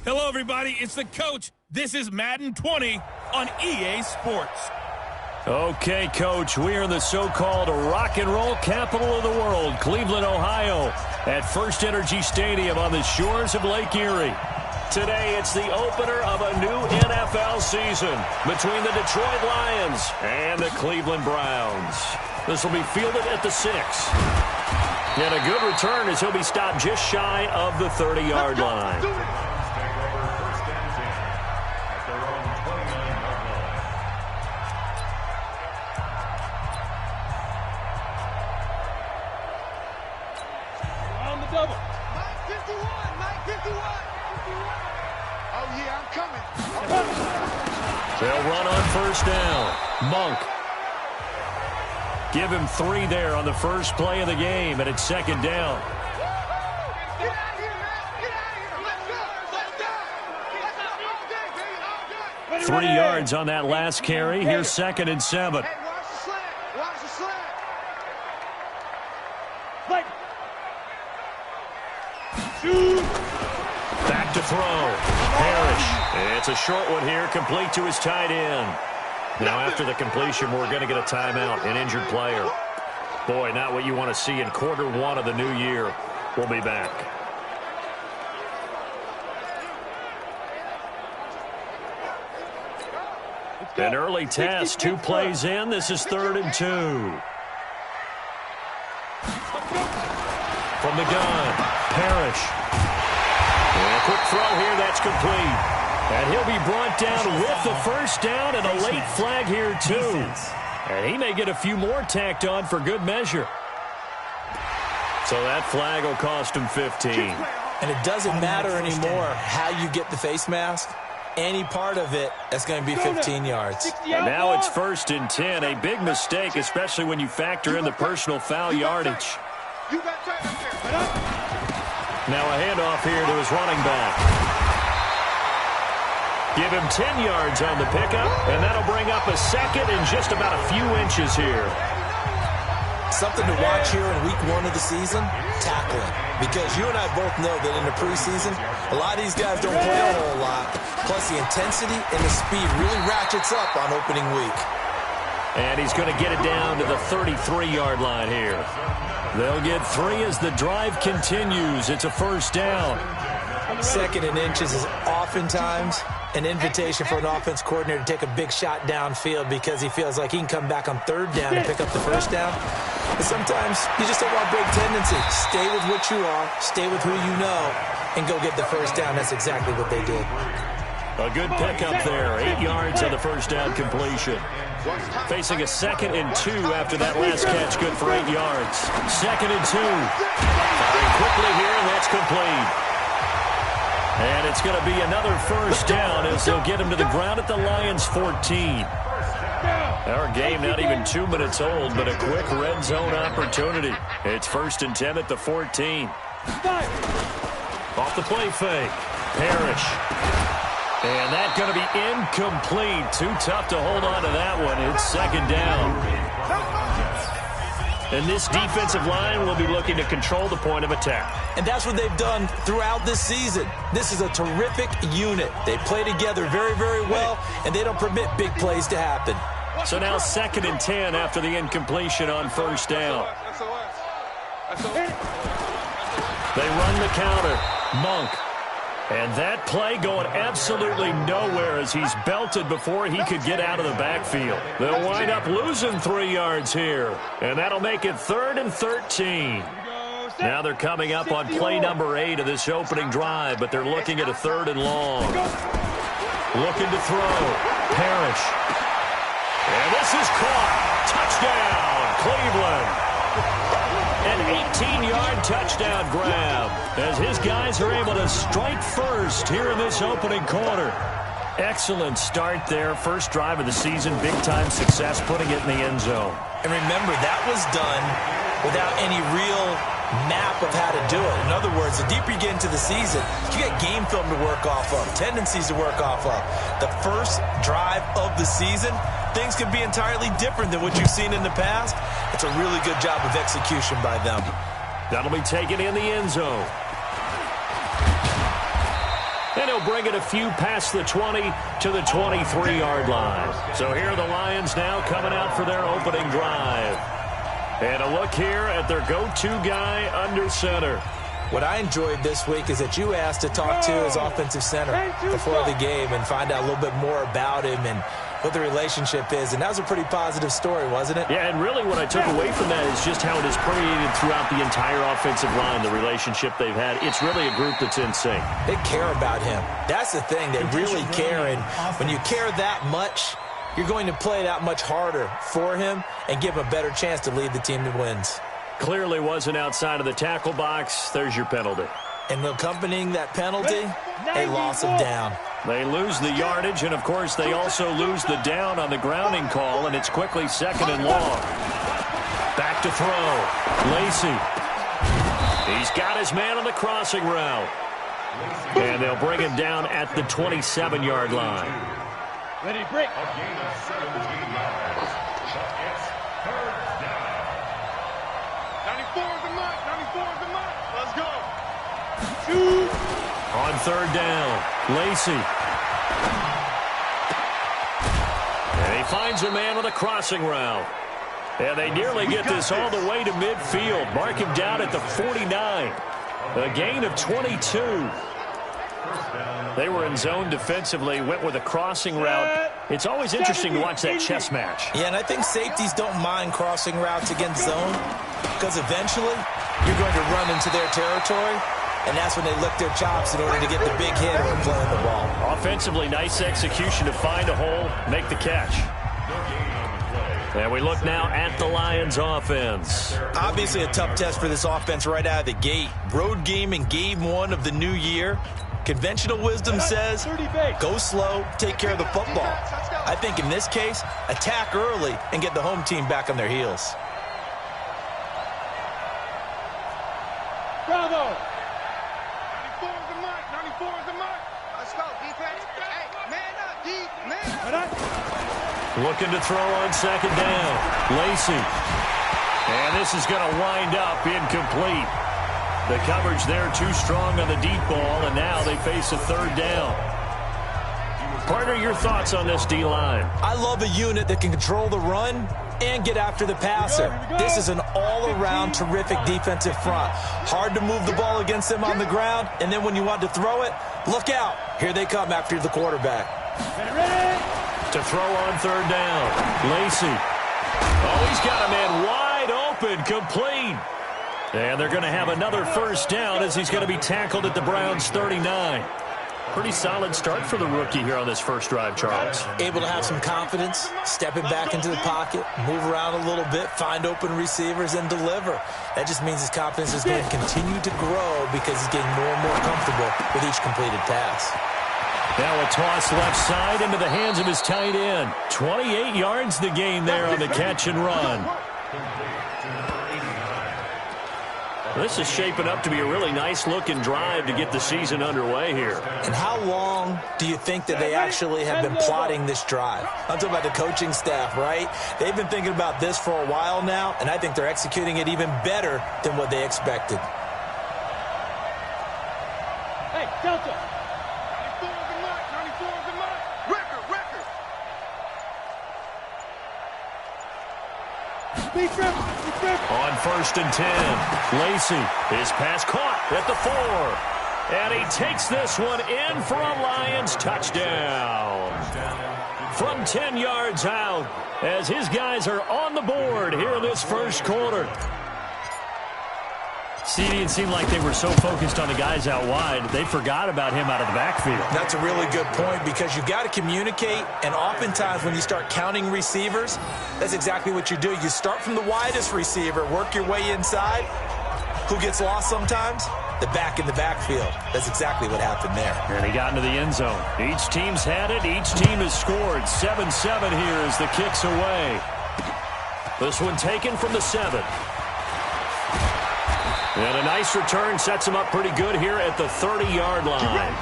Hello, everybody. It's the coach. This is Madden 20 on EA Sports. Okay, Coach, we are in the so-called rock and roll capital of the world, Cleveland, Ohio, at First Energy Stadium on the shores of Lake Erie. Today, it's the opener of a new NFL season between the Detroit Lions and the Cleveland Browns. This will be fielded at the 6. And a good return as he'll be stopped just shy of the 30-yard line. They'll run on first down. Monk. Give him 3 there on the first play of the game, and it's second down. Get out of here, man. Get out of here. Let's go. 3 yards on that last carry. Here's 2nd and 7. Hey, watch the slant. Watch the slant. Back to throw. Parrish. It's a short one here, complete to his tight end. Now after the completion, we're going to get a timeout, an injured player. Boy, not what you want to see in quarter 1 of the new year. We'll be back. An early test, 2 plays in. This is 3rd and 2. From the gun, Parrish. And a quick throw here, that's complete. And he'll be brought down with the first down and a late flag here, too. And he may get a few more tacked on for good measure. So that flag will cost him 15. And it doesn't matter anymore how you get the face mask. Any part of it, that's going to be 15 yards. And now it's 1st and 10. A big mistake, especially when you factor in the personal foul yardage. Now a handoff here to his running back. Give him 10 yards on the pickup, and that'll bring up a 2nd and just about a few inches here. Something to watch here in week 1 of the season, tackling. Because you and I both know that in the preseason, a lot of these guys don't play a whole lot. Plus the intensity and the speed really ratchets up on opening week. And he's going to get it down to the 33-yard line here. They'll get 3 as the drive continues. It's a first down. 2nd and inches is oftentimes an invitation for an offense coordinator to take a big shot downfield because he feels like he can come back on 3rd down and pick up the first down. But sometimes you just don't want big tendency. Stay with what you are, stay with who you know, and go get the first down. That's exactly what they did. A good pickup there. 8 yards on the first down completion. Facing a 2nd and 2 after that last catch. Good for 8 yards. 2nd and 2. Firing quickly here, and that's complete. And it's going to be another first down as they'll get him to the ground at the Lions' 14. Our game not even 2 minutes old, but a quick red zone opportunity. It's 1st and 10 at the 14. Off the play fake. Parrish. And that's going to be incomplete. Too tough to hold on to that one. It's 2nd down. And this defensive line will be looking to control the point of attack. And that's what they've done throughout this season. This is a terrific unit. They play together very, very well, and they don't permit big plays to happen. So now 2nd and 10 after the incompletion on first down. They run the counter. Monk. And that play going absolutely nowhere as he's belted before he could get out of the backfield. They'll wind up losing 3 yards here. And that'll make it 3rd and 13. Now they're coming up on play number 8 of this opening drive, but they're looking at a 3rd and long. Looking to throw. Parrish. And this is caught. Touchdown, Cleveland. An 18-yard touchdown grab as his guys are able to strike first here in this opening quarter. Excellent start there. First drive of the season. Big-time success putting it in the end zone. And remember, that was done without any real map of how to do it. In other words, the deeper you get into the season, you get game film to work off of, tendencies to work off of. The first drive of the season, things can be entirely different than what you've seen in the past. It's a really good job of execution by them. That'll be taken in the end zone. And he'll bring it a few past the 20 to the 23-yard line. So here are the Lions now coming out for their opening drive. And a look here at their go-to guy under center. What I enjoyed this week is that you asked to talk to his offensive center before the game and find out a little bit more about him and what the relationship is. And that was a pretty positive story, wasn't it? Yeah, and really what I took away from that is just how it has permeated throughout the entire offensive line, the relationship they've had. It's really a group that's in sync. They care about him. That's the thing. They really care. And when you care that much, you're going to play that much harder for him and give him a better chance to lead the team to wins. Clearly wasn't outside of the tackle box. There's your penalty. And accompanying that penalty, a loss of down. They lose the yardage, and, of course, they also lose the down on the grounding call, and it's quickly 2nd and long. Back to throw. Lacy. He's got his man on the crossing route. And they'll bring him down at the 27-yard line. Ready, break. Let's go. On 3rd down, Lacy. And he finds a man on the crossing route. And they nearly get this all the way to midfield. Mark him down at the 49. A gain of 22. They were in zone defensively, went with a crossing route. It's always interesting to watch that chess match. Yeah, and I think safeties don't mind crossing routes against zone because eventually you're going to run into their territory, and that's when they lick their chops in order to get the big hit or playing the ball. Offensively, nice execution to find a hole, make the catch. And we look now at the Lions offense. Obviously a tough test for this offense right out of the gate. Road game in game 1 of the new year. Conventional wisdom says, go slow, take care of the football. I think in this case, attack early and get the home team back on their heels. Bravo. 94 is the mark. 94 is the mark. Let's go, defense. Hey, man up, D, man. Looking to throw on 2nd down. Lacy. And this is going to wind up incomplete. The coverage there too strong on the deep ball, and now they face a 3rd down. Partner, your thoughts on this D-line? I love a unit that can control the run and get after the passer. This is an all-around terrific defensive front. Hard to move the ball against them on the ground, and then when you want to throw it, look out. Here they come after the quarterback. To throw on 3rd down. Lacy. Oh, he's got a man wide open, complete. And they're going to have another 1st down as he's going to be tackled at the Browns' 39. Pretty solid start for the rookie here on this first drive, Charles. Able to have some confidence, stepping back into the pocket, move around a little bit, find open receivers, and deliver. That just means his confidence is going to continue to grow because he's getting more and more comfortable with each completed pass. Now a toss left side into the hands of his tight end. 28 yards the gain there on the catch and run. This is shaping up to be a really nice-looking drive to get the season underway here. And how long do you think that they actually have been plotting this drive? I'm talking about the coaching staff, right? They've been thinking about this for a while now, and I think they're executing it even better than what they expected. Hey, Delta. 94 is the mark. 94 is the mark. Record. Speed trip. On 1st and 10, Lacy, his pass caught at the 4. And he takes this one in for a Lions touchdown. From 10 yards out, as his guys are on the board here in this first quarter. CD, it seemed like they were so focused on the guys out wide, they forgot about him out of the backfield. That's a really good point because you've got to communicate, and oftentimes when you start counting receivers, that's exactly what you do. You start from the widest receiver, work your way inside. Who gets lost sometimes? The back in the backfield. That's exactly what happened there. And he got into the end zone. Each team's had it. Each team has scored. 7-7 here as the kick's away. This one taken from the 7. And a nice return sets him up pretty good here at the 30-yard line.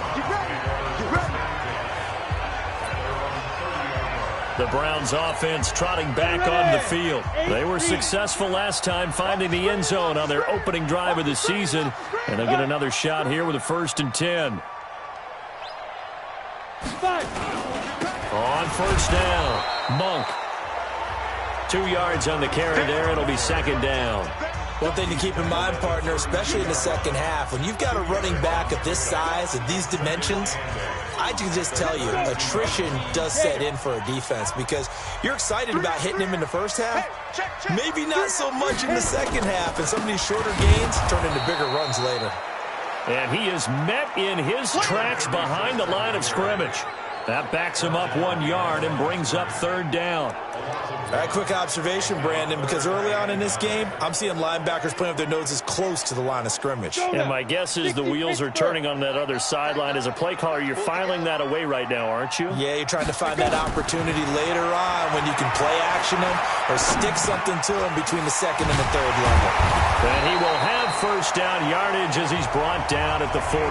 The Browns offense trotting back on the field. They were successful last time finding the end zone on their opening drive of the season. And they'll get another shot here with a 1st and 10. On first down, Monk. 2 yards on the carry there. It'll be second down. One thing to keep in mind, partner, especially in the second half, when you've got a running back of this size, of these dimensions, I can just tell you, attrition does set in for a defense because you're excited about hitting him in the first half, maybe not so much in the second half, and some of these shorter gains turn into bigger runs later. And he is met in his tracks behind the line of scrimmage. That backs him up 1 yard and brings up third down. All right, quick observation, Brandon, because early on in this game, I'm seeing linebackers playing with their noses close to the line of scrimmage. And my guess is the wheels are turning on that other sideline. As a play caller, you're filing that away right now, aren't you? Yeah, you're trying to find that opportunity later on when you can play action them or stick something to them between the second and the third level. And he will have first down yardage as he's brought down at the 41.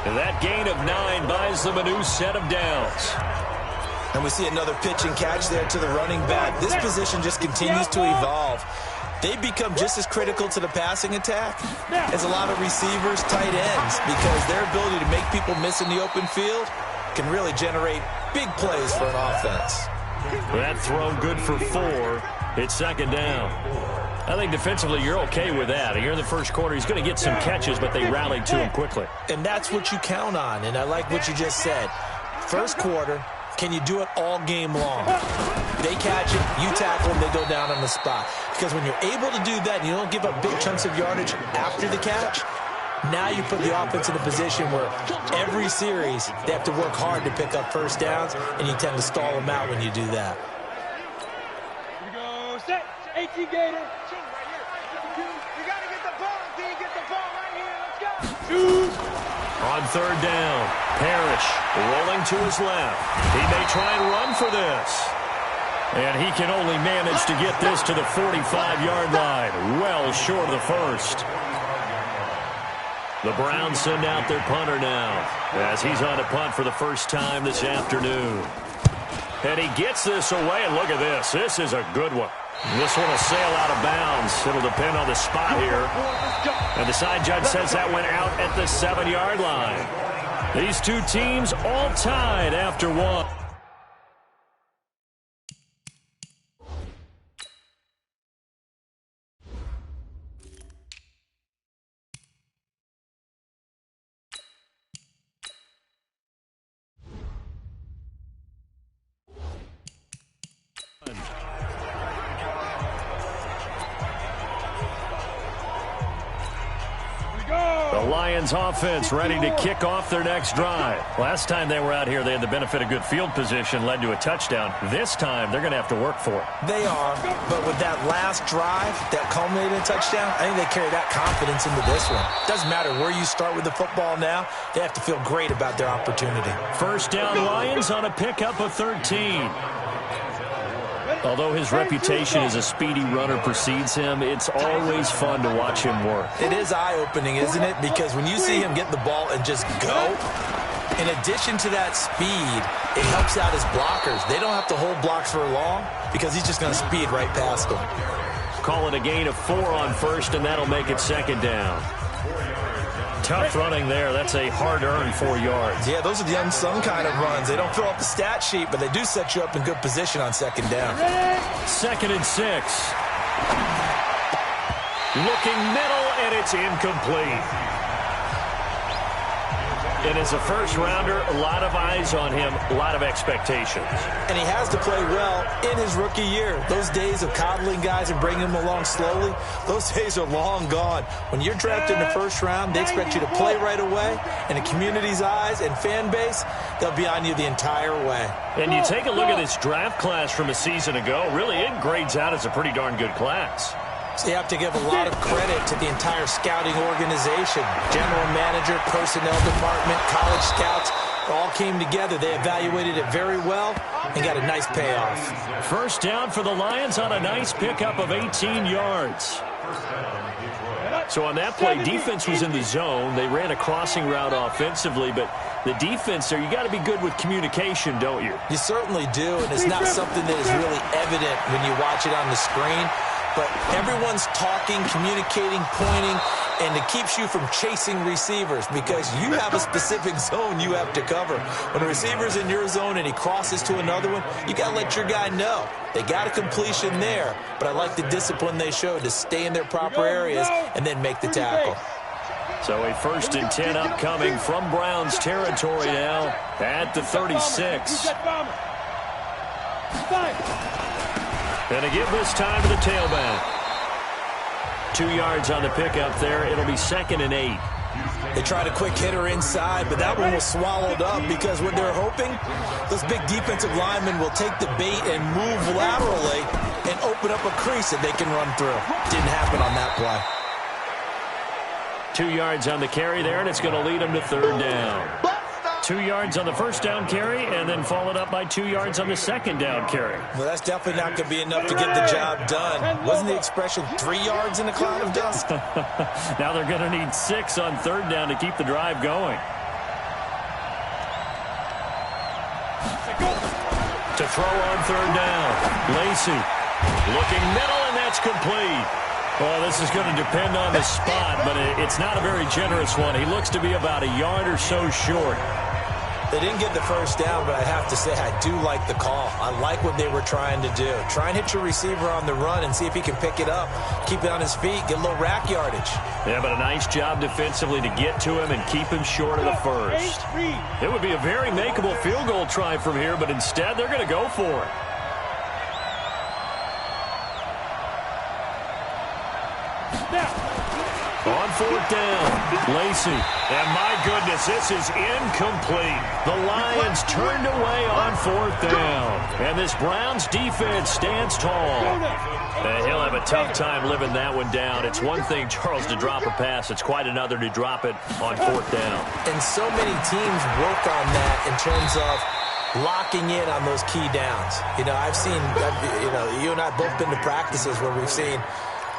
And that gain of 9 buys them a new set of downs. And we see another pitch and catch there to the running back. This position just continues to evolve. They become just as critical to the passing attack as a lot of receivers, tight ends, because their ability to make people miss in the open field can really generate big plays for an offense. That throw good for 4. It's second down. I think defensively you're okay with that. Here in the first quarter, he's going to get some catches, but they rallied to him quickly. And that's what you count on, and I like what you just said. First quarter, can you do it all game long? They catch it, you tackle them, they go down on the spot. Because when you're able to do that and you don't give up big chunks of yardage after the catch, now you put the offense in a position where every series they have to work hard to pick up first downs, and you tend to stall them out when you do that. Here we go. Set. 18 Gator. You got to get the ball. Can you get the ball right here? Let's go. On third down, Parrish rolling to his left. He may try and run for this. And he can only manage to get this to the 45-yard line, well short of the first. The Browns send out their punter now as he's on a punt for the first time this afternoon. And he gets this away, and look at this. This is a good one. This one will sail out of bounds. It'll depend on the spot here. And the side judge says that went out at the 7-yard line. These two teams all tied after one. The Lions offense ready to kick off their next drive. Last time they were out here, they had the benefit of good field position, led to a touchdown. This time, they're going to have to work for it. They are, but with that last drive, that culminated in a touchdown, I think they carry that confidence into this one. Doesn't matter where you start with the football now, they have to feel great about their opportunity. First down, Lions on a pickup of 13. Although his reputation as a speedy runner precedes him, it's always fun to watch him work. It is eye-opening, isn't it? Because when you see him get the ball and just go, in addition to that speed, it helps out his blockers. They don't have to hold blocks for long because he's just going to speed right past them. Call it a gain of 4 on first, and that'll make it second down. Tough running there. That's a hard-earned 4 yards. Yeah, those are the unsung kind of runs. They don't fill up the stat sheet, but they do set you up in good position on second down. 2nd and 6. Looking middle, and it's incomplete. And as a first-rounder, a lot of eyes on him, a lot of expectations. And he has to play well in his rookie year. Those days of coddling guys and bringing them along slowly, those days are long gone. When you're drafted in the first round, they expect you to play right away. And the community's eyes and fan base, they'll be on you the entire way. And you take a look at this draft class from a season ago, really it grades out as a pretty darn good class. So you have to give a lot of credit to the entire scouting organization. General manager, personnel department, college scouts, all came together. They evaluated it very well and got a nice payoff. First down for the Lions on a nice pickup of 18 yards. So on that play, defense was in the zone. They ran a crossing route offensively, but the defense there, you got to be good with communication, don't you? You certainly do, and it's not something that is really evident when you watch it on the screen. but everyone's talking, communicating, pointing, and it keeps you from chasing receivers because you have a specific zone you have to cover. When a receiver's in your zone and he crosses to another one, you got to let your guy know. They got a completion there, but I like the discipline they showed to stay in their proper areas and then make the tackle. So a 1st and 10 upcoming from Browns territory now at the 36. And to give this time to the tailback. 2 yards on the pickup there. It'll be 2nd and 8. They tried a quick hitter inside, but that one was swallowed up because what they're hoping, those big defensive linemen will take the bait and move laterally and open up a crease that they can run through. Didn't happen on that play. 2 yards on the carry there, and it's going to lead them to 3rd down. 2 yards on the 1st down carry, and then followed up by 2 yards on the 2nd down carry. Well, that's definitely not going to be enough to get the job done. Wasn't the expression 3 yards in a cloud of dust? Now they're going to need 6 on 3rd down to keep the drive going. To throw on 3rd down. Lacey looking middle, and that's complete. Well, this is going to depend on the spot, but it's not a very generous one. He looks to be about a yard or so short. They didn't get the 1st down, but I have to say I do like the call. I like what they were trying to do. Try and hit your receiver on the run and see if he can pick it up, keep it on his feet, get a little rack yardage. Yeah, but a nice job defensively to get to him and keep him short of the 1st. It would be a very makeable field goal try from here, but instead they're going to go for it. On 4th down, Lacey. And my goodness, this is incomplete. The Lions turned away on 4th down. And this Browns defense stands tall. He'll have a tough time living that one down. It's one thing, Charles, to drop a pass. It's quite another to drop it on 4th down. And so many teams work on that in terms of locking in on those key downs. You know, I've seen, you and I both been to practices where we've seen,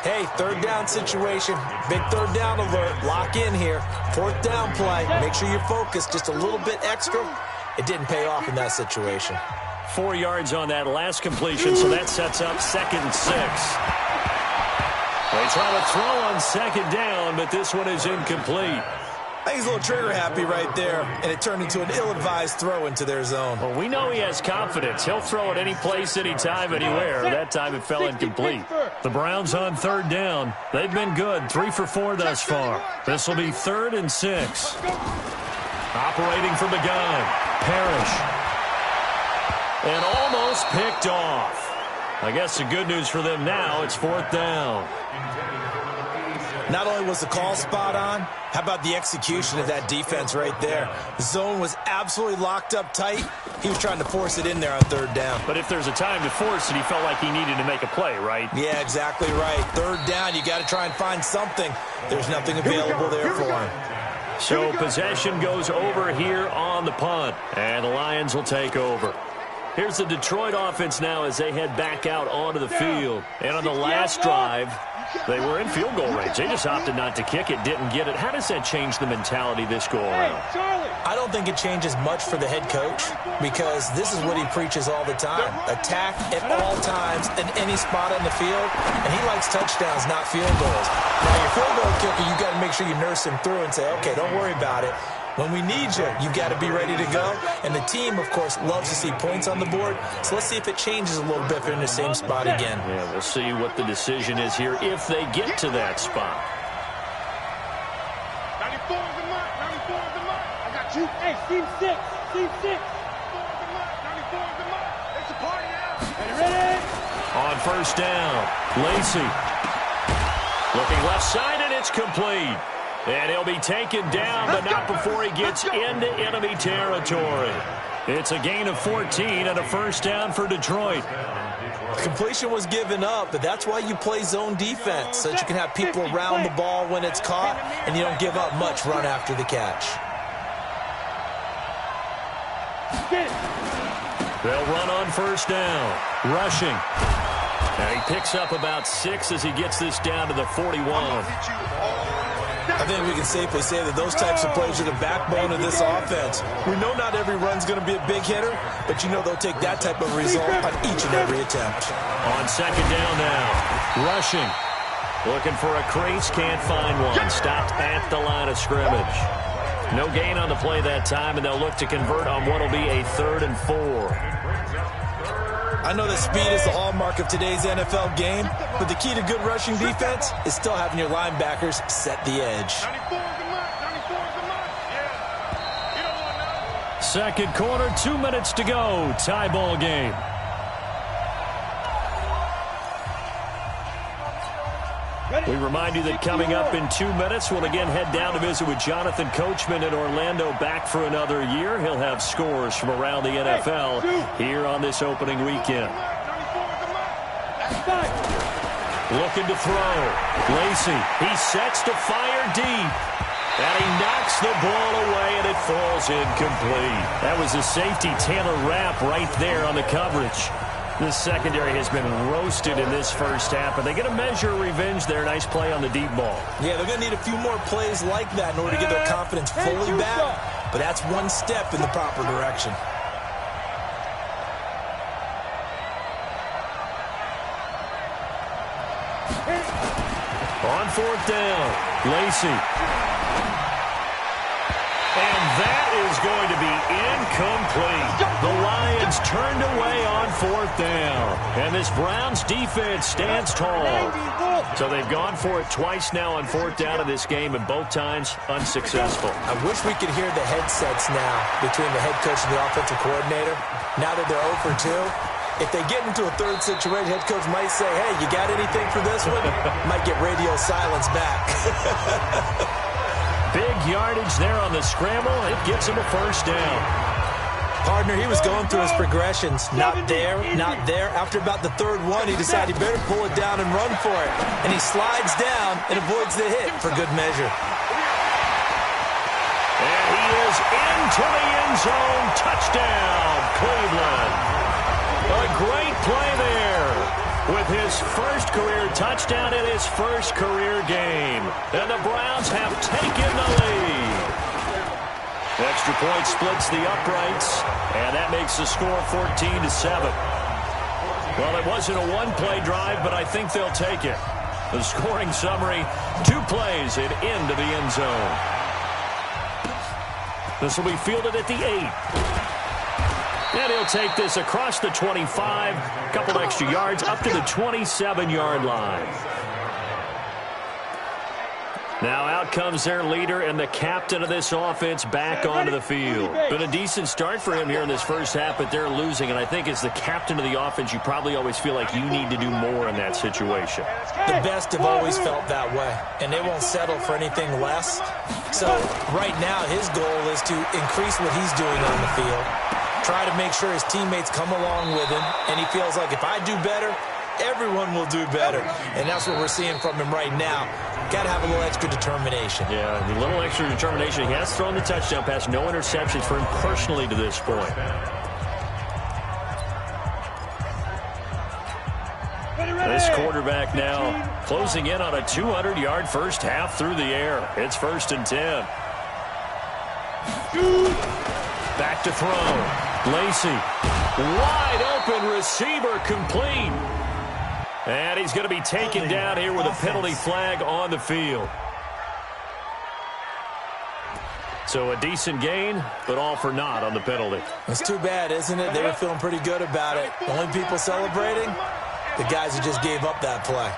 hey, 3rd down situation, big 3rd down alert, lock in here, 4th down play, make sure you're focused just a little bit extra. It didn't pay off in that situation. 4 yards on that last completion, so that sets up 2nd and 6. They try to throw on 2nd down, but this one is incomplete. I think he's a little trigger happy right there, and it turned into an ill-advised throw into their zone. Well, we know he has confidence. He'll throw it any place, anytime, anywhere. That time it fell incomplete. The Browns on 3rd down. They've been good, 3 for 4 thus far. This will be 3rd and 6. Operating from the gun, Parrish. And almost picked off. I guess the good news for them now, it's 4th down. Not only was the call spot on, how about the execution of that defense right there? The zone was absolutely locked up tight. He was trying to force it in there on 3rd down. But if there's a time to force it, he felt like he needed to make a play, right? Yeah, exactly right. 3rd down, you got to try and find something. There's nothing available there for him. So possession goes over here on the punt, and the Lions will take over. Here's the Detroit offense now as they head back out onto the field. And on the last drive, they were in field goal range. They just opted not to kick it, didn't get it. How does that change the mentality this go-around? I don't think it changes much for the head coach because this is what he preaches all the time. Attack at all times in any spot on the field, and he likes touchdowns, not field goals. Now, your field goal kicker, you got to make sure you nurse him through and say, okay, don't worry about it. When we need you, you got to be ready to go. And the team, of course, loves to see points on the board. So let's see if it changes a little bit if they're in the same spot again. Yeah, we'll see what the decision is here if they get to that spot. 94 is the mark. 94 is the mark. I got you. Hey, team 6. Team 6. 94 is the mark. 94 is the mark. It's a party now. Ready? On 1st down, Lacey. Looking left side, and it's complete. And he'll be taken down, but not before he gets into enemy territory. It's a gain of 14 and a 1st down for Detroit. Completion was given up, but that's why you play zone defense, so that you can have people around the ball when it's caught, and you don't give up much run after the catch. They'll run on 1st down, rushing. And he picks up about 6 as he gets this down to the 41. I think we can safely say that those types of plays are the backbone of this offense. We know not every run's going to be a big hitter, but you know they'll take that type of result on each and every attempt. On 2nd down now, Rushing. Looking for a crease, can't find one. Stopped at the line of scrimmage. No gain on the play that time, and they'll look to convert on what will be a 3rd and 4. I know that speed is the hallmark of today's NFL game, but the key to good rushing defense is still having your linebackers set the edge. 94 is a month. 94 is a month. Yeah. You don't want none. Second quarter, 2 minutes to go. Tie ball game. We remind you that coming up in 2 minutes, we'll again head down to visit with Jonathan Coachman in Orlando, back for another year. He'll have scores from around the NFL here on this opening weekend. Looking to throw. Lacy, he sets to fire deep. And he knocks the ball away, and it falls incomplete. That was the safety, Taylor Rapp, right there on the coverage. This secondary has been roasted in this first half, but they get a measure of revenge there. Nice play on the deep ball. Yeah, they're going to need a few more plays like that in order to get their confidence fully back, but that's one step in the proper direction. On 4th down, Lacy. And that is going to be incomplete. The Lions turned away on 4th down. And this Browns defense stands tall. So they've gone for it twice now on 4th down in this game, and both times unsuccessful. I wish we could hear the headsets now between the head coach and the offensive coordinator. Now that they're 0 for 2, if they get into a third situation, head coach might say, hey, you got anything for this one? Might get radio silence back. Big yardage there on the scramble. It gets him a first down. Partner, he was going through his progressions. Not there, not there. After about the 3rd one, he decided he better pull it down and run for it. And he slides down and avoids the hit for good measure. And he is into the end zone. Touchdown, Cleveland. A great play there with his first career touchdown in his first career game. And the Browns have taken the lead. Extra point splits the uprights, and that makes the score 14-7. Well, it wasn't a one-play drive, but I think they'll take it. The scoring summary, 2 plays and into the end zone. This will be fielded at the 8. And he'll take this across the 25, a couple extra yards, up to the 27-yard line. Now out comes their leader and the captain of this offense back onto the field. Been a decent start for him here in this first half, but they're losing. And I think as the captain of the offense, you probably always feel like you need to do more in that situation. The best have always felt that way, and they won't settle for anything less. So right now his goal is to increase what he's doing on the field. Try to make sure his teammates come along with him, and he feels like if I do better, everyone will do better. And that's what we're seeing from him right now. Got to have a little extra determination. Yeah, a little extra determination. He has thrown the touchdown pass, no interceptions for him personally to this point. This quarterback now closing in on a 200-yard first half through the air. It's 1st and 10. Back to throw. Lacy, wide open receiver, complete. And he's going to be taken down here with a penalty flag on the field. So a decent gain, but all for naught on the penalty. It's too bad, isn't it? They were feeling pretty good about it. The only people celebrating, the guys who just gave up that play.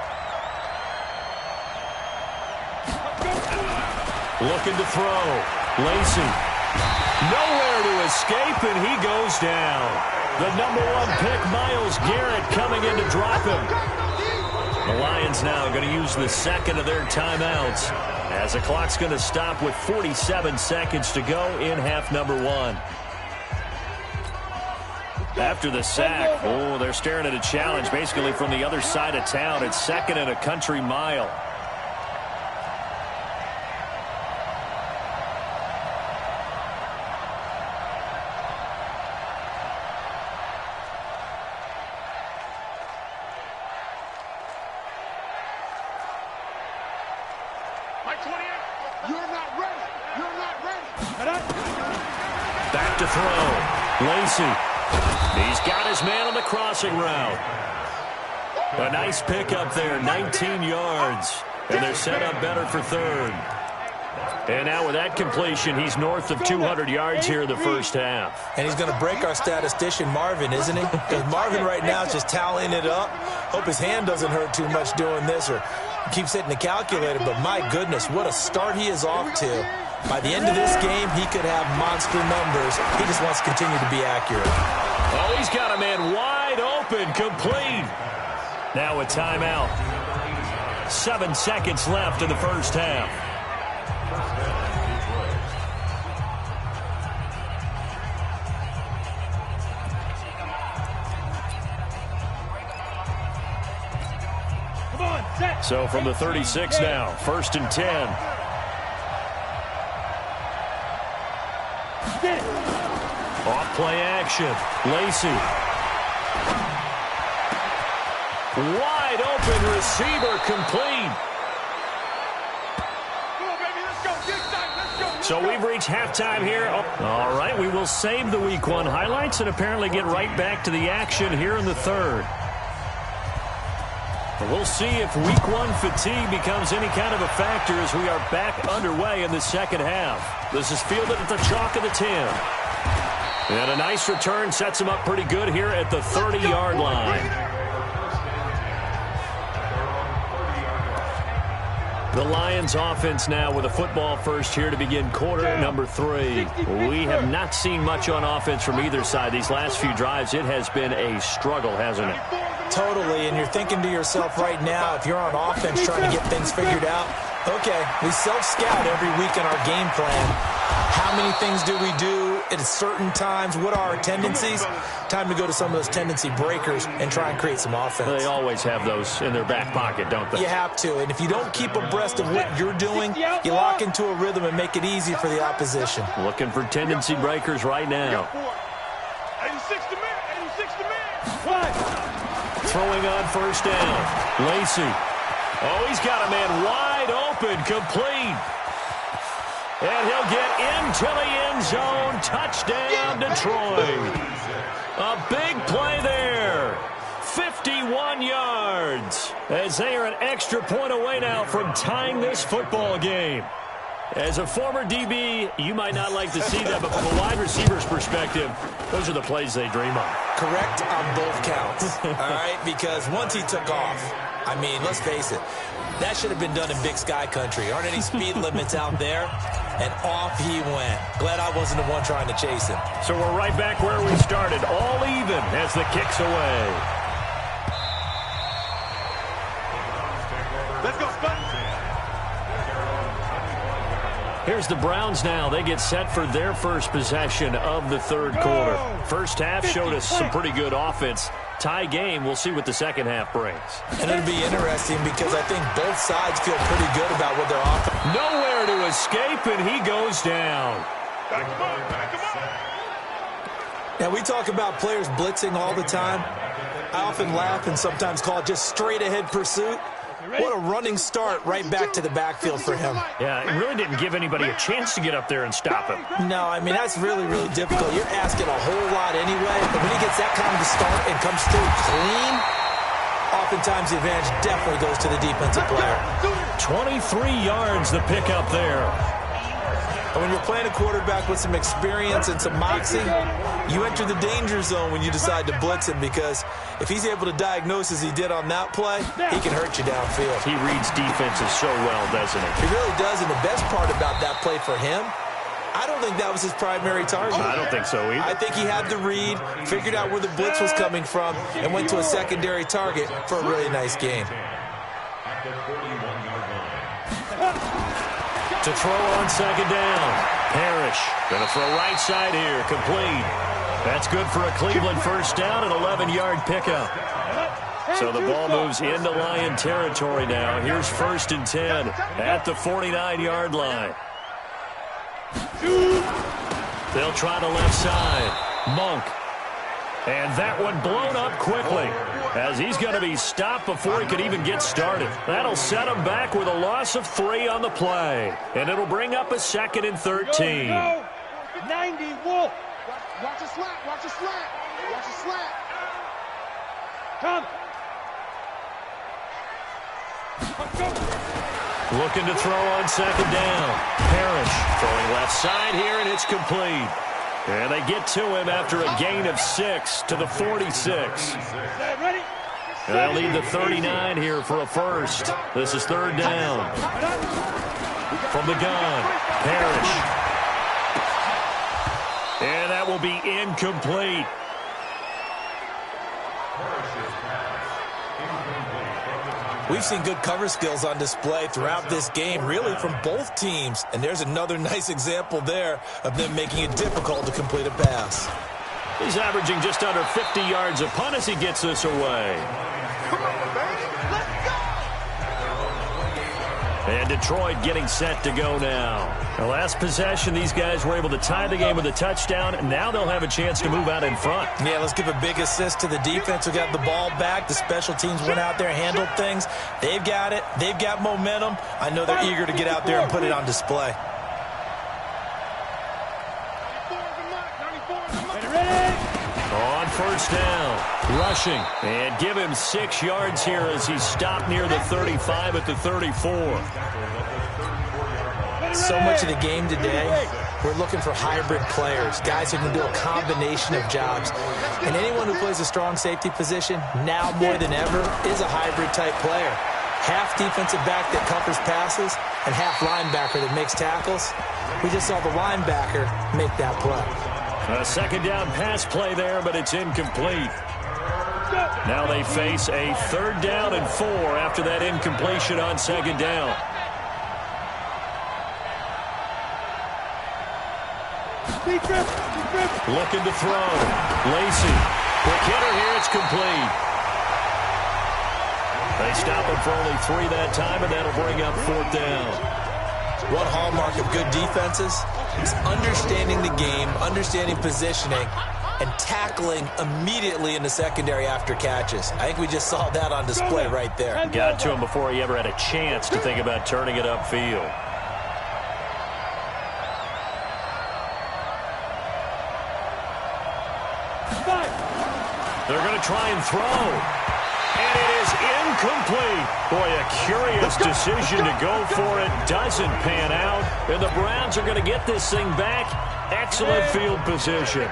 Looking to throw. Lacy. Nowhere to escape, and he goes down. The #1 pick, Myles Garrett, coming in to drop him. The Lions now going to use the second of their timeouts as the clock's going to stop with 47 seconds to go in half number 1. After the sack, they're staring at a challenge basically from the other side of town. It's 2nd and a country mile. Back to throw. Lacy. He's got his man on the crossing route. A nice pickup there, 19 yards. And they're set up better for third. And now with that completion, he's north of 200 yards here in the first half. And he's going to break our statistician, Marvin, isn't he? Because Marvin right now is just tallying it up. Hope his hand doesn't hurt too much doing this or keeps hitting the calculator. But my goodness, what a start he is off to. By the end of this game, he could have monster numbers. He just wants to continue to be accurate. Oh, he's got a man wide open, complete. Now a timeout. 7 seconds left in the first half. So from the 36 now, 1st and 10. Off play action. Lacey. Wide open receiver, complete. So we've reached halftime here. Oh, all right, we will save the Week 1 highlights and apparently get right back to the action here in the third. We'll see if Week 1 fatigue becomes any kind of a factor as we are back underway in the second half. This is fielded at the chalk of the 10. And a nice return sets him up pretty good here at the 30-yard line. The Lions offense now with a football first here to begin quarter number 3. We have not seen much on offense from either side. These last few drives, it has been a struggle, hasn't it? Totally, and you're thinking to yourself right now, if you're on offense trying to get things figured out, okay, we self-scout every week in our game plan. How many things do we do at certain times? What are our tendencies? Time to go to some of those tendency breakers and try and create some offense. They always have those in their back pocket, don't they? You have to, and if you don't keep abreast of what you're doing, you lock into a rhythm and make it easy for the opposition. Looking for tendency breakers right now. 86 to man, 86 to man. Throwing on first down. Lacey. Oh, he's got a man wide open, complete. And he'll get into the end zone. Touchdown, Detroit. A big play there. 51 yards. As they are an extra point away now from tying this football game. As a former DB, you might not like to see that, but from a wide receiver's perspective, those are the plays they dream of. Correct on both counts, all right? Because once he took off, I mean, let's face it, that should have been done in Big Sky country. Aren't any speed limits out there? And off he went. Glad I wasn't the one trying to chase him. So we're right back where we started, all even as the kick's away. Let's go, Spud. Here's the Browns now. They get set for their first possession of the third quarter. First half showed us some pretty good offense. Tie game. We'll see what the second half brings. And it'll be interesting because I think both sides feel pretty good about what they're offering. Nowhere to escape, and he goes down. Back him up, back him up. Now, we talk about players blitzing all the time. I often laugh and sometimes call it just straight-ahead pursuit. What a running start right back to the backfield for him. Yeah, it really didn't give anybody a chance to get up there and stop him. No, I mean, that's really, really difficult. You're asking a whole lot anyway, but when he gets that kind of a start and comes through clean, oftentimes the advantage definitely goes to the defensive player. 23 yards the pickup there. And when you're playing a quarterback with some experience and some moxie, you enter the danger zone when you decide to blitz him, because if he's able to diagnose as he did on that play, he can hurt you downfield. He reads defenses so well, doesn't he? He really does, and the best part about that play for him, I don't think that was his primary target. I don't think so either. I think he had the read, figured out where the blitz was coming from, and went to a secondary target for a really nice game. To throw on second down. Parrish going to throw right side here. Complete. That's good for a Cleveland first down, an 11-yard pickup. So the ball moves into Lion territory now. Here's 1st and 10 at the 49-yard line. They'll try the left side. Monk. And that one blown up quickly as he's going to be stopped before he could even get started. That'll set him back with a loss of 3 on the play. And it'll bring up a 2nd and 13. 90, Wolf. Watch the slat, watch the slat. Watch the slat. Come. Looking to throw on second down. Parrish throwing left side here, and it's complete. And they get to him after a gain of 6 to the 46. And they'll need the 39 here for a first. This is third down. From the gun, Parrish. And that will be incomplete. We've seen good cover skills on display throughout this game, really from both teams. And there's another nice example there of them making it difficult to complete a pass. He's averaging just under 50 yards a punt as he gets this away. Come on, baby. Let's go! And Detroit getting set to go now. The last possession, these guys were able to tie the game with a touchdown. And now they'll have a chance to move out in front. Yeah, let's give a big assist to the defense who got the ball back. The special teams went out there, handled things. They've got it. They've got momentum. I know they're eager to get out there and put it on display. On first down, rushing, and give him 6 yards here as he stopped near the 35 at the 34. So much of the game today, we're looking for hybrid players, guys who can do a combination of jobs. And anyone who plays a strong safety position, now more than ever, is a hybrid-type player. Half defensive back that covers passes and half linebacker that makes tackles. We just saw the linebacker make that play. A second down pass play there, but it's incomplete. Now they face a third down and 4 after that incompletion on second down. Looking to throw. Lacy. Quick hitter here. It's complete. They stop him for only 3 that time, and that'll bring up fourth down. One hallmark of good defenses is understanding the game, understanding positioning, and tackling immediately in the secondary after catches. I think we just saw that on display right there. Got to him before he ever had a chance to think about turning it upfield. They're going to try and throw. And it is incomplete. Boy, a curious decision to go for it. Doesn't pan out. And the Browns are going to get this thing back. Excellent field position.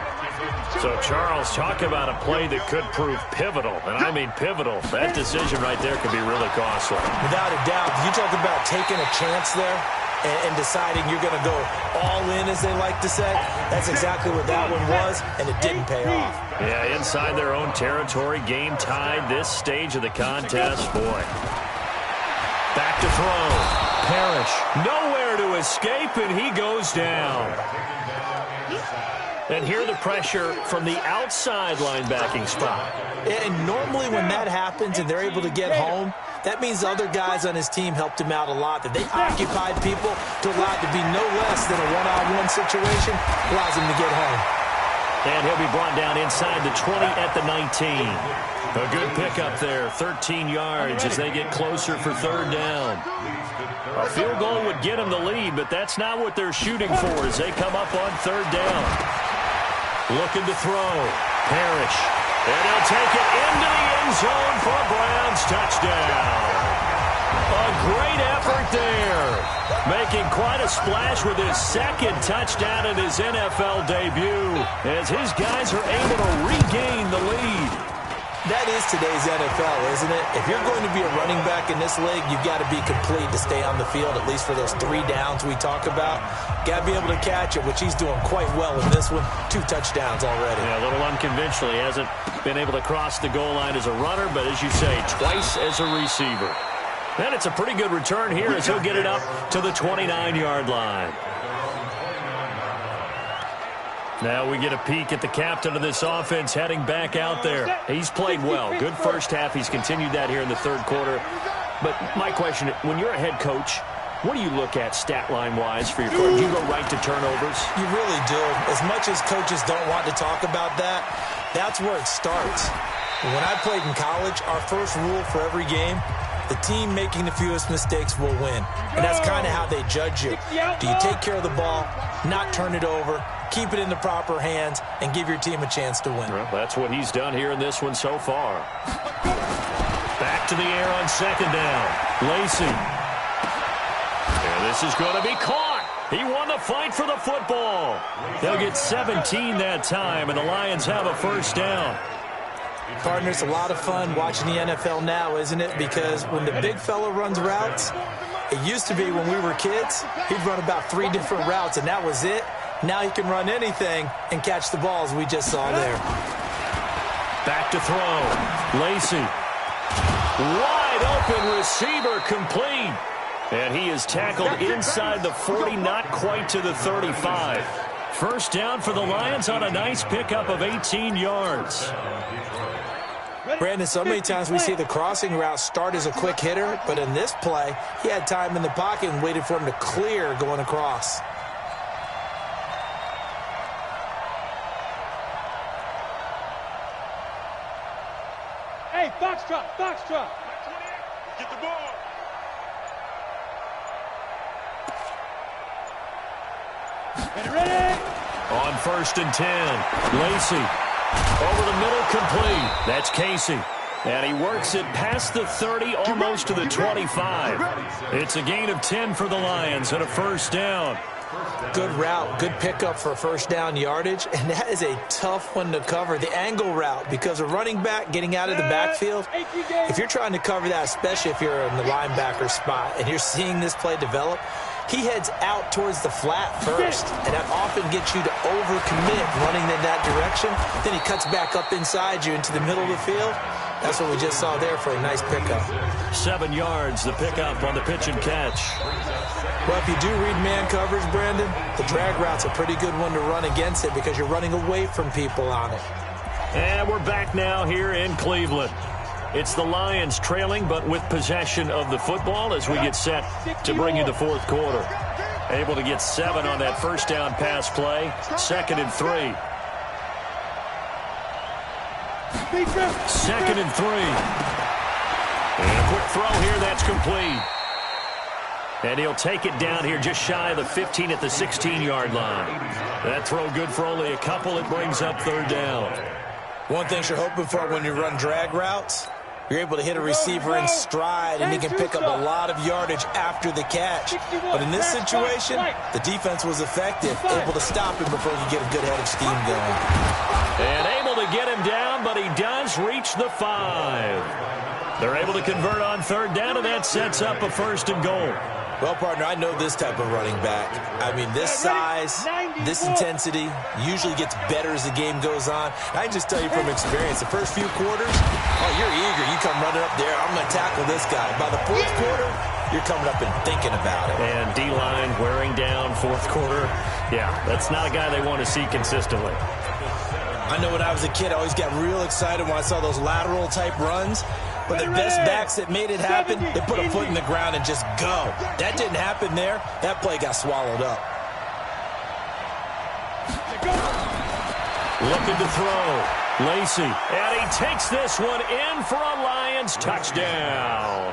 So, Charles, talk about a play that could prove pivotal. And I mean pivotal. That decision right there could be really costly. Without a doubt. You talk about taking a chance there and deciding you're going to go all in, as they like to say. That's exactly what that one was, and it didn't pay off. Yeah, inside their own territory, game tied this stage of the contest. Boy. Back to throw. Parrish. Nowhere to escape, and he goes down. And here the pressure from the outside linebacking spot. And normally when that happens and they're able to get home, that means other guys on his team helped him out a lot. That they occupied people to allow it to be no less than a one-on-one situation, allows him to get home. And he'll be brought down inside the 20 at the 19. A good pickup there, 13 yards as they get closer for third down. A field goal would get them the lead, but that's not what they're shooting for as they come up on third down. Looking to throw. Parrish. And he'll take it into the end zone for a Browns touchdown. A great effort there. Making quite a splash with his second touchdown in his NFL debut as his guys are able to regain the lead. That is today's NFL, isn't it? If you're going to be a running back in this league, you've got to be complete to stay on the field, at least for those 3 downs we talk about. Got to be able to catch it, which he's doing quite well in this one. 2 touchdowns already. Yeah, a little unconventionally. Hasn't been able to cross the goal line as a runner, but as you say, twice as a receiver. And it's a pretty good return here as he'll get it up to the 29-yard line. Now we get a peek at the captain of this offense heading back out there. He's played well. Good first half. He's continued that here in the third quarter. But my question, when you're a head coach, what do you look at stat line-wise for your coach? Do you go right to turnovers? You really do. As much as coaches don't want to talk about that, that's where it starts. When I played in college, our first rule for every game, the team making the fewest mistakes will win. And that's kind of how they judge you. Do you take care of the ball, not turn it over, keep it in the proper hands, and give your team a chance to win? Well, that's what he's done here in this one so far. Back to the air on second down. Lacey. And this is going to be caught. He won the fight for the football. They'll get 17 that time, and the Lions have a first down. Partner, it's a lot of fun watching the NFL now, isn't it? Because when the big fella runs routes, it used to be when we were kids, he'd run about 3 different routes, and that was it. Now he can run anything and catch the balls we just saw there. Back to throw. Lacey. Wide open receiver, complete. And he is tackled inside the 40, not quite to the 35. First down for the Lions on a nice pickup of 18 yards. Brandon, so many times we see the crossing route start as a quick hitter, but in this play, he had time in the pocket and waited for him to clear going across. Hey, foxtrot, foxtrot. Get the ball. Ready? On 1st and 10, Lacey. Over the middle, complete. That's Casey. And he works it past the 30, almost to the 25. It's a gain of 10 for the Lions and a first down. Good route, good pickup for first down yardage, and that is a tough one to cover, the angle route, because a running back getting out of the backfield, if you're trying to cover that, especially if you're in the linebacker spot and you're seeing this play develop, he heads out towards the flat first, and that often gets you to overcommit running in that direction. Then he cuts back up inside you into the middle of the field. That's what we just saw there for a nice pickup. 7 yards, the pickup on the pitch and catch. Well, if you do read man coverage, Brandon, the drag route's a pretty good one to run against it because you're running away from people on it. And we're back now here in Cleveland. It's the Lions trailing, but with possession of the football as we get set to bring you the fourth quarter. Able to get 7 on that first down pass play. 2nd and 3. 2nd and 3. And a quick throw here, that's complete. And he'll take it down here just shy of the 15 at the 16-yard line. That throw good for only a couple. It brings up 3rd down. One thing you're hoping for when you run drag routes, you're able to hit a receiver in stride, and he can pick up a lot of yardage after the catch. But in this situation, the defense was effective, able to stop him before he could get a good head of steam going. And able to get him down, but he does reach the 5. They're able to convert on 3rd down, and that sets up a 1st and goal. Well, partner, I know this type of running back. I mean, this size, this intensity usually gets better as the game goes on. I can just tell you from experience, the first few quarters, oh, you're eager. You come running up there, I'm going to tackle this guy. By the 4th quarter, you're coming up and thinking about it. And D-line wearing down 4th quarter. Yeah, that's not a guy they want to see consistently. I know when I was a kid, I always got real excited when I saw those lateral-type runs. But the best backs that made it happen, they put a foot in the ground and just go. That didn't happen there. That play got swallowed up. Looking to throw. Lacey. And he takes this one in for a Lions touchdown.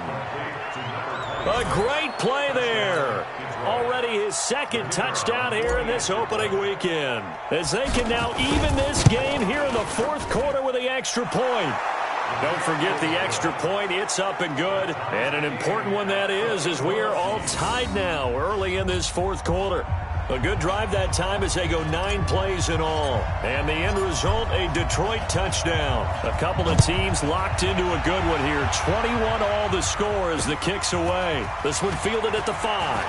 A great play there. Already his 2nd touchdown here in this opening weekend. As they can now even this game here in the 4th quarter with the extra point. Don't forget the extra point. It's up and good. And an important one that is, as we are all tied now early in this 4th quarter. A good drive that time as they go 9 plays in all. And the end result, a Detroit touchdown. A couple of teams locked into a good one here. 21 all the score as the kick's away. This one fielded at the 5.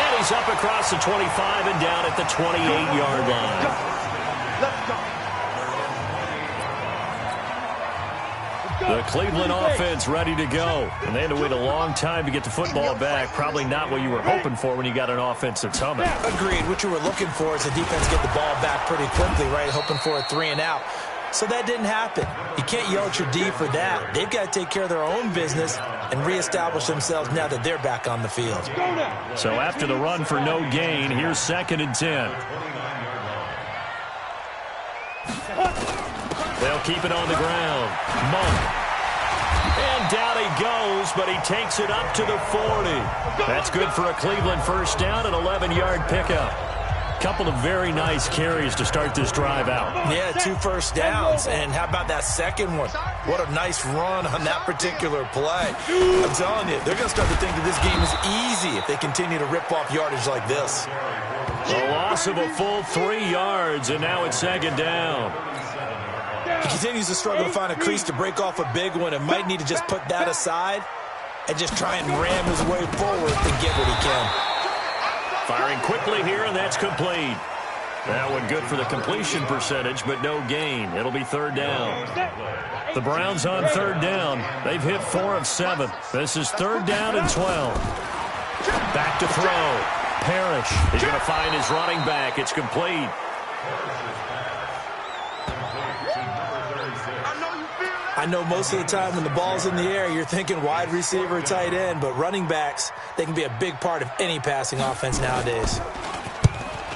And he's up across the 25 and down at the 28-yard line. Let's go. The Cleveland offense ready to go. And they had to wait a long time to get the football back. Probably not what you were hoping for when you got an offense that's humming. Agreed. What you were looking for is the defense get the ball back pretty quickly, right? Hoping for a 3 and out. So that didn't happen. You can't yell at your D for that. They've got to take care of their own business and reestablish themselves now that they're back on the field. So after the run for no gain, here's 2nd and 10. They'll keep it on the ground. Monk. And down he goes, but he takes it up to the 40. That's good for a Cleveland first down, an 11-yard pickup. Couple of very nice carries to start this drive out. Yeah, 2 first downs. And how about that second one? What a nice run on that particular play. I'm telling you, they're going to start to think that this game is easy if they continue to rip off yardage like this. A loss of a full 3 yards, and now it's second down. He continues to struggle to find a crease to break off a big one and might need to just put that aside and just try and ram his way forward and get what he can. Firing quickly here, and that's complete. That one good for the completion percentage, but no gain. It'll be third down. The Browns on third down. They've hit 4 of 7. This is third down and 12. Back to throw. Parrish is going to find his running back. It's complete. I know most of the time when the ball's in the air, you're thinking wide receiver, tight end, but running backs, they can be a big part of any passing offense nowadays.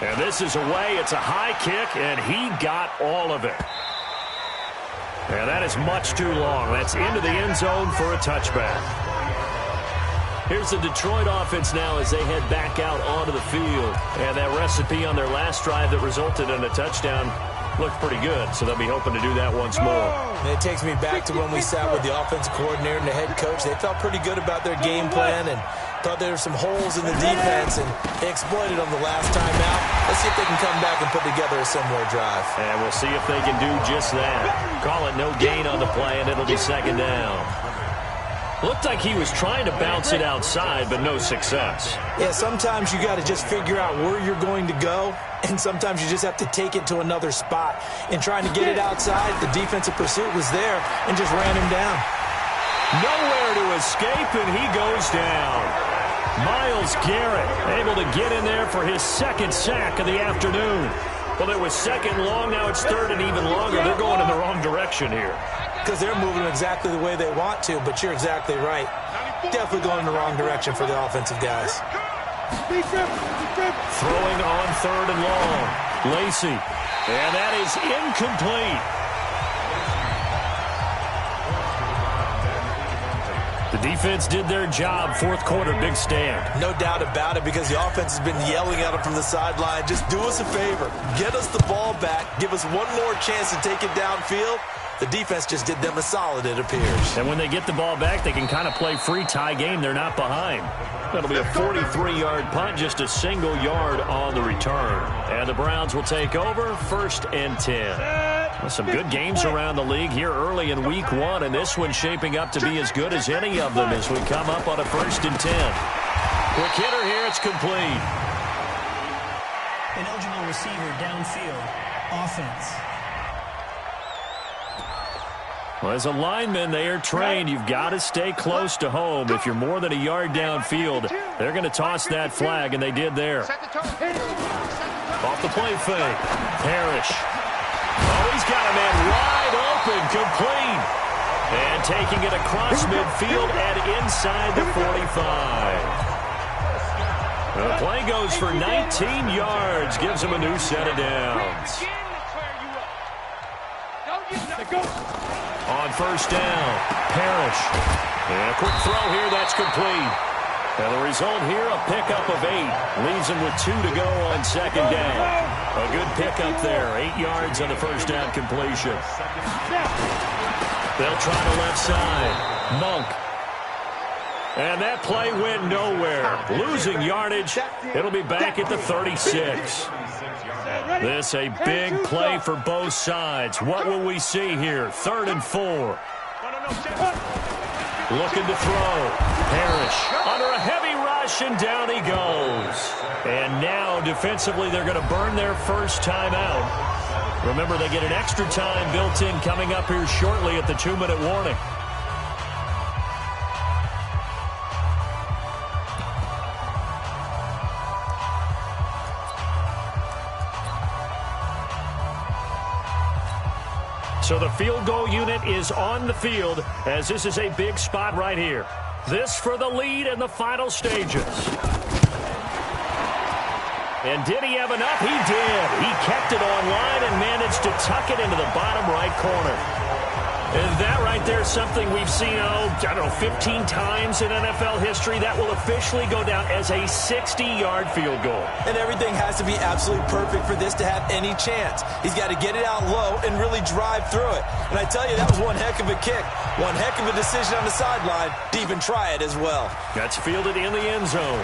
And this is away. It's a high kick, and he got all of it. And that is much too long. That's into the end zone for a touchback. Here's the Detroit offense now as they head back out onto the field. And that recipe on their last drive that resulted in a touchdown looked pretty good, so they'll be hoping to do that once more. And it takes me back to when we sat with the offensive coordinator and the head coach. They felt pretty good about their game plan and thought there were some holes in the defense, and they exploited them the last time out. Let's see if they can come back and put together a similar drive. And we'll see if they can do just that. Call it no gain on the play, and it'll be second down. Looked like he was trying to bounce it outside, but no success. Yeah, sometimes you got to just figure out where you're going to go, and sometimes you just have to take it to another spot. In trying to get it outside, the defensive pursuit was there and just ran him down. Nowhere to escape, and he goes down. Myles Garrett able to get in there for his second sack of the afternoon. Well, it was second long. Now it's third and even longer. They're going in the wrong direction here. Because they're moving exactly the way they want to, but you're exactly right. Definitely going in the wrong direction for the offensive guys. Throwing on third and long. Lacey. And that is incomplete. The defense did their job. Fourth quarter, big stand. No doubt about it, because the offense has been yelling at them from the sideline. Just do us a favor. Get us the ball back. Give us one more chance to take it downfield. The defense just did them a solid, it appears. And when they get the ball back, they can kind of play free tie game. They're not behind. That'll be a 43-yard punt, just a single yard on the return. And the Browns will take over, 1st and 10. Well, some good games around the league here early in week 1, and this one's shaping up to be as good as any of them as we come up on a 1st and 10. Quick hitter here, it's complete. An eligible receiver downfield. Offense. Well, as a lineman, they are trained. You've got to stay close to home. If you're more than a yard downfield, they're going to toss that flag, and they did there. Off the play fake. Parrish. Oh, he's got a man wide open, complete. And taking it across midfield and inside the 45. The play goes for 19 yards, gives him a new set of downs. On 1st down, Parrish. And a quick throw here, that's complete. And the result here, a pickup of 8. Leaves him with 2 to go on 2nd down. A good pickup there, 8 yards on the 1st down completion. They'll try the left side. Monk. And that play went nowhere. Losing yardage. It'll be back at the 36. This a big play for both sides. What will we see here? 3rd and 4. Looking to throw. Parrish under a heavy rush, and down he goes. And now defensively they're going to burn their first timeout. Remember, they get an extra time built in coming up here shortly at the 2-minute warning. So the field goal unit is on the field, as this is a big spot right here. This for the lead in the final stages. And did he have enough? He did. He kept it online and managed to tuck it into the bottom right corner. And that right there is something we've seen, I don't know, 15 times in NFL history. That will officially go down as a 60-yard field goal. And everything has to be absolutely perfect for this to have any chance. He's got to get it out low and really drive through it. And I tell you, that was one heck of a kick. One heck of a decision on the sideline to even try it as well. That's fielded in the end zone.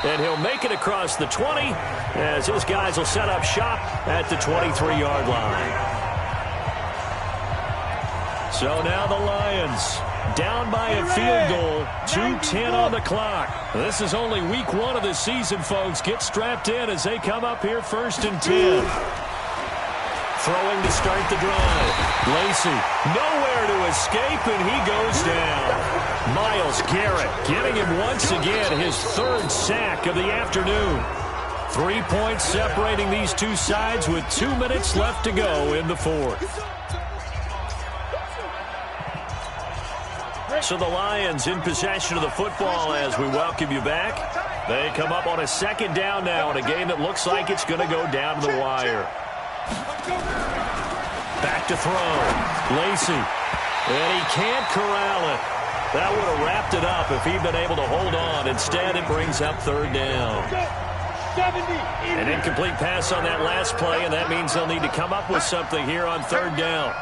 And he'll make it across the 20 as his guys will set up shop at the 23-yard line. So now the Lions down by a field goal, 2:10 on the clock. This is only week 1 of the season, folks. Get strapped in as they come up here 1st and 10. Throwing to start the drive. Lacy, nowhere to escape, and he goes down. Myles Garrett getting him once again his 3rd sack of the afternoon. 3 points separating these two sides with 2 minutes left to go in the 4th. So the Lions in possession of the football as we welcome you back. They come up on a 2nd down now in a game that looks like it's going to go down to the wire. Back to throw. Lacy. And he can't corral it. That would have wrapped it up if he'd been able to hold on. Instead, it brings up 3rd down. An incomplete pass on that last play, and that means they'll need to come up with something here on 3rd down.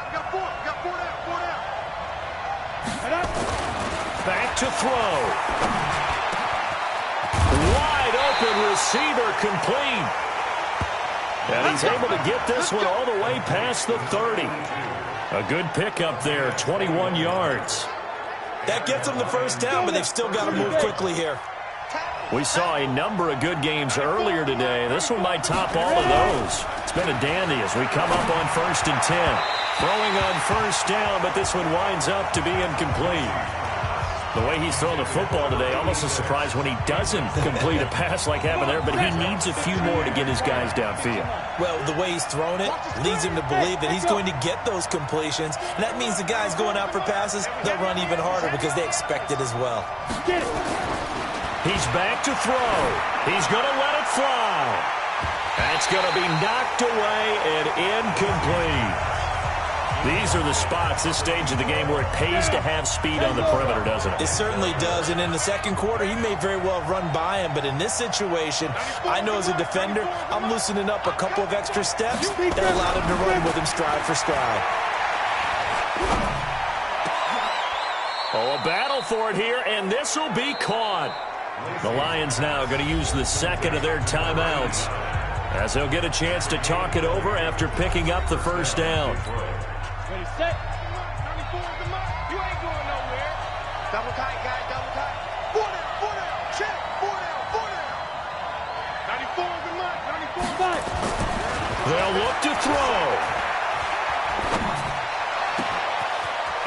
Back to throw. Wide open receiver complete. And he's able to get this one all the way past the 30. A good pickup there, 21 yards. That gets them the 1st down, but they've still got to move quickly here. We saw a number of good games earlier today. This one might top all of those. It's been a dandy as we come up on 1st and 10. Throwing on 1st down, but this one winds up to be incomplete. The way he's throwing the football today, almost a surprise when he doesn't complete a pass like happened there, but he needs a few more to get his guys downfield. Well, the way he's thrown it leads him to believe that he's going to get those completions, and that means the guys going out for passes, they'll run even harder because they expect it as well. He's back to throw. He's going to let it fly. That's going to be knocked away and incomplete. These are the spots, this stage of the game, where it pays to have speed on the perimeter, doesn't it? It certainly does, and in the 2nd quarter, he may very well run by him, but in this situation, I know as a defender, I'm loosening up a couple of extra steps that allowed him to run with him stride for stride. Oh, a battle for it here, and this will be caught. The Lions now going to use the 2nd of their timeouts as they'll get a chance to talk it over after picking up the 1st down. Ready, set. 94 is the mark. You ain't going nowhere. Double tight, guys, double tight. 4 down, check. 4 down. 94 is the mark. 94 back. They'll look to throw.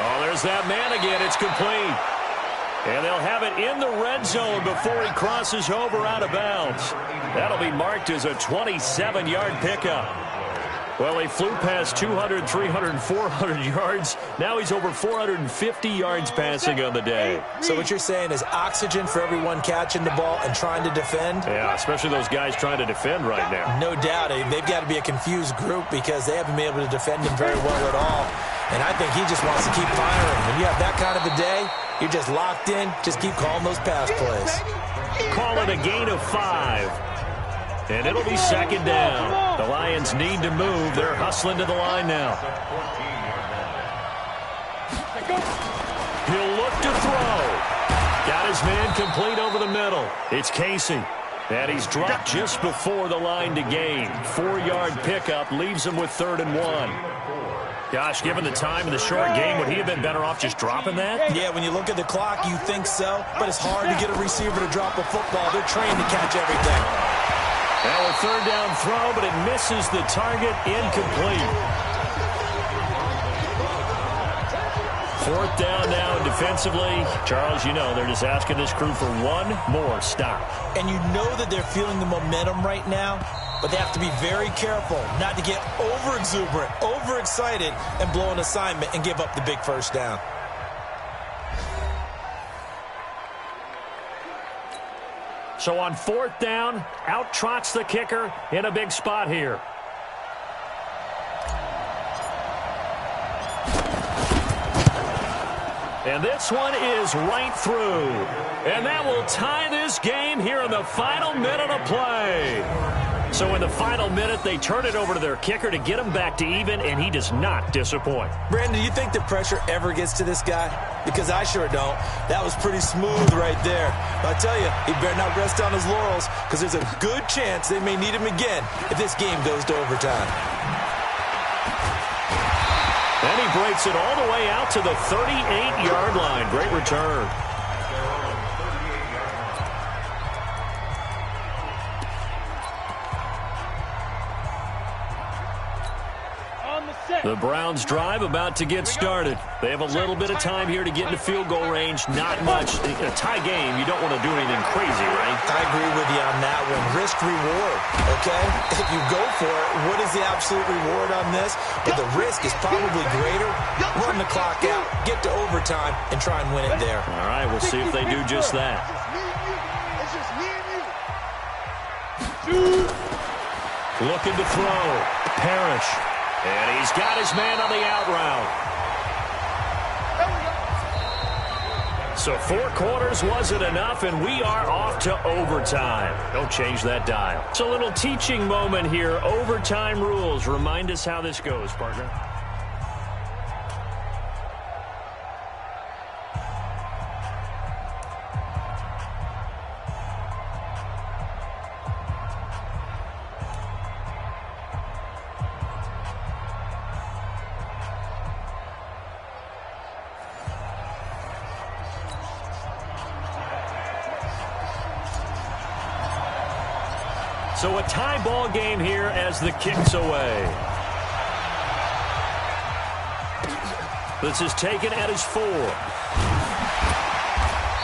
Oh, there's that man again. It's complete. And they'll have it in the red zone before he crosses over out of bounds. That'll be marked as a 27-yard pickup. Well, he flew past 200, 300, 400 yards. Now he's over 450 yards passing on the day. So what you're saying is oxygen for everyone catching the ball and trying to defend? Yeah, especially those guys trying to defend right now. No doubt. They've got to be a confused group because they haven't been able to defend him very well at all. And I think he just wants to keep firing. When you have that kind of a day, you're just locked in. Just keep calling those pass plays. Call it a gain of 5. And it'll be 2nd down. The Lions need to move. They're hustling to the line now. He'll look to throw. Got his man complete over the middle. It's Casey. And he's dropped just before the line to gain. 4-yard pickup leaves him with 3rd and 1. Gosh, given the time of the short game, would he have been better off just dropping that? Yeah, when you look at the clock, you think so. But it's hard to get a receiver to drop a football. They're trained to catch everything. Now a 3rd down throw, but it misses the target, incomplete. 4th down now defensively. Charles, you know, they're just asking this crew for one more stop. And you know that they're feeling the momentum right now, but they have to be very careful not to get over-exuberant, overexcited, and blow an assignment and give up the big 1st down. So on 4th down, out trots the kicker in a big spot here. And this one is right through. And that will tie this game here in the final minute of play. So in the final minute, they turn it over to their kicker to get him back to even, and he does not disappoint. Brandon, do you think the pressure ever gets to this guy? Because I sure don't. That was pretty smooth right there. But I tell you, he better not rest on his laurels, because there's a good chance they may need him again if this game goes to overtime. And he breaks it all the way out to the 38-yard line. Great return. The Browns drive about to get started. They have a little bit of time here to get into field goal range. Not much. In a tie game, you don't want to do anything crazy, right? I agree with you on that one. Risk reward, okay? If you go for it, what is the absolute reward on this? But the risk is probably greater. Run the clock out, get to overtime, and try and win it there. All right, we'll see if they do just that. Looking to throw. Parrish. And he's got his man on the out route. So 4 quarters wasn't enough, and we are off to overtime. Don't change that dial. It's a little teaching moment here. Overtime rules. Remind us how this goes, partner. So a tie ball game here as the kick's away. This is taken at his 4.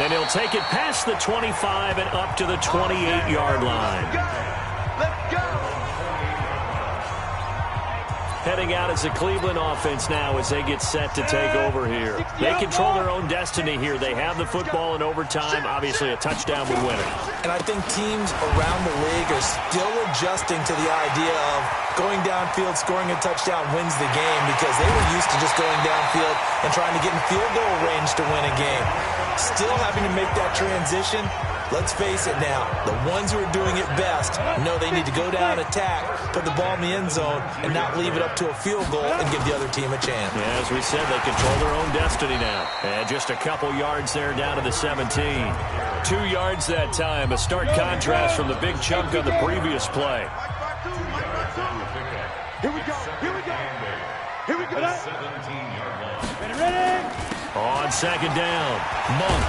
And he'll take it past the 25 and up to the 28-yard line. Heading out as the Cleveland offense now as they get set to take over here. They control their own destiny here. They have the football in overtime. Obviously, a touchdown would win it. And I think teams around the league are still adjusting to the idea of going downfield, scoring a touchdown wins the game, because they were used to just going downfield and trying to get in field goal range to win a game. Still having to make that transition. Let's face it now, the ones who are doing it best know they need to go down, attack, put the ball in the end zone, and not leave it up to a field goal and give the other team a chance. Yeah, as we said, they control their own destiny now. And just a couple yards there down to the 17. 2 yards that time, a stark contrast from the big chunk on the previous play. Here we go, here we go. Here we go. Ready? On second down, Monk.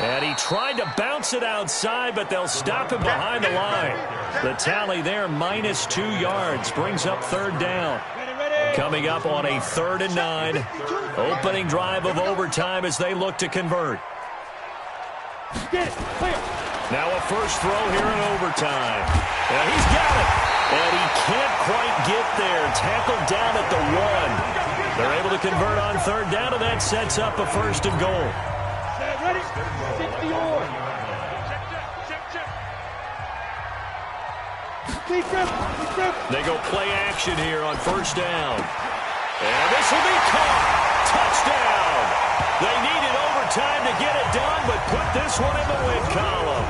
And he tried to bounce it outside, but they'll stop him behind the line. The tally there, minus 2 yards, brings up third down. Coming up on a 3rd and 9. Opening drive of overtime as they look to convert. Now a first throw here in overtime. And he's got it. And he can't quite get there. Tackled down at the 1. They're able to convert on 3rd down, and that sets up a 1st and goal. Ready? 60 on. They go play action here on 1st down. And this will be caught. Touchdown. They needed overtime to get it done, but put this one in the win column.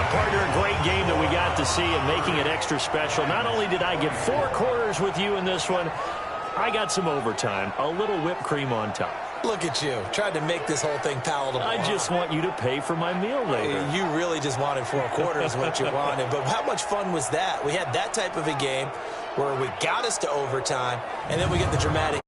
Partner, a great game that we got to see and making it extra special. Not only did I get 4 quarters with you in this one, I got some overtime, a little whipped cream on top. Look at you, tried to make this whole thing palatable. I just want you to pay for my meal later. You really just wanted 4 quarters what you wanted, but how much fun was that? We had that type of a game where we got us to overtime, and then we get the dramatic